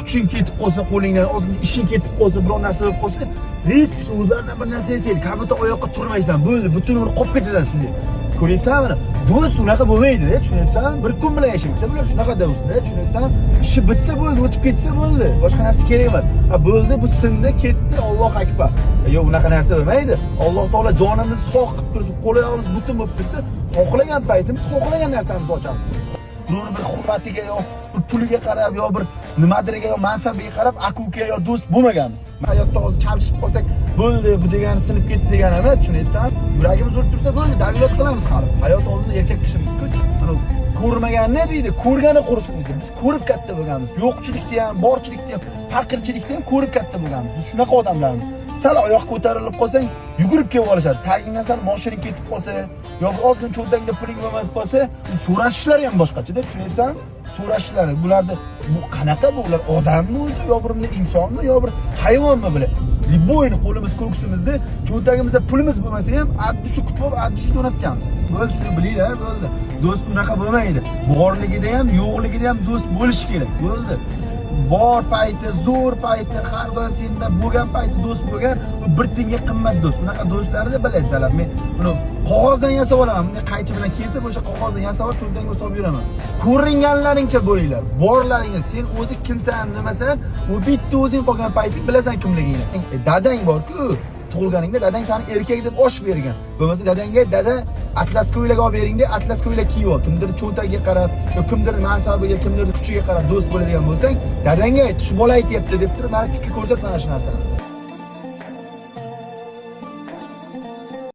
kuching ketib qolsa, qo'lingdan ozgina ishing ketib qolsa, biror narsa bo'lib qolsa, risk o'zlaridan bir narsa yasaydi. Kabuta oyoqqa turmaysan, bo'ldi, butun umr qolib ketasan shunday. Ko'ryapsanmi? Do'st unaqa bo'lmaydi-da, tushunyapsanmi? Bir kun bilan yashaydi. Bular shunaqa do'st-da, tushunyapsanmi? Ishi bitsa bo'ldi, o'tib ketsa bo'ldi. Boshqa narsa kerak emas. Bo'ldi, bu sindi, ketdi, Alloh akbar. Yo'q, unaqa narsa bo'lmaydi. Alloh taolo jonimizni sog' qilib turib, qo'l-oyog'imiz butun bo'lib ketsa, xohlagan paytimiz xohlagan narsamizni ochamiz. Birovni bir hurmatiga yo bir puliga qarab yo bir nimadiriga yo mansabiga qarab aka-uka yo do'st bo'lmaganmiz. Hayotda hozir chalishib qolsak, bo'ldi, bu degani sinib ketdi degani emas, tushunaysan? Yuragimiz urib tursa, bo'ldi, davlat qilamiz hali. Hayot oldida erkak kishimiz-ku. Mana ko'rmaganni deydi, ko'rgani qursin deydi. Biz ko'rib katta bo'lganmiz. Yo'qchilikda ham, borchilikda ham, faqirchilikda ham ko'rib katta bo'lganmiz. Biz shunaqa odamlarmiz. Sal oyoq ko'tarilib qolsang, yugurib kelib olishadi. Tagingdan sal mashinang ketib qolsa, yo bir ozgina cho'ntagingda puling bo'lmay qolsa, so'rashishlari ham boshqacha-da, tushunaysan? So'rashishlari, bularni bu qanaqa bu? Ular odammi o'zi, yo bir insonmi, yo bir hayvonmi bular? Liboyni qo'limiz, ko'ksimizda, cho'ntagimizda pulimiz bo'lmasa ham, addi shu kutib, addi shu jo'natganmiz. Bo'ldi, shuni bilinglar, bo'ldi. Do'st unaqa bo'lmaydi. Borligida ham, yo'qligida ham do'st bo'lish kerak. Bo'ldi. Bor payti, zo'r payti, har doim senda bo'lgan payti do'st bo'lgan, bir tiyinga qimmat do'st. Unaqa do'stlarni biladilar. Men buni qog'ozdan yasab olaman. Bunday qaychi bilan kelsa, o'sha qog'ozdan yasab olib, cho'ntagimga solib yuraman. Ko'ringanlaringcha bo'linglar. Borlaringga sen o'zi kimsan, nimasan, u bitta o'zing qolgan payting bilasan kimligingni. Dadang bor-ku, tug'ilganingda dadang seni erkak deb osh bergan. Bo'lmasa dadangga dada atlas ko'ylak olib bering deb atlas ko'ylak kiyib ol. Kimdir cho'ntagiga qarab, yo kimdir mansabiga, kimdir kuchiga qarab do'st bo'ladigan bo'lsang, dadangga ayt, shu bola aytayapti deb turib, meni tikka ko'rsat mana shu narsani.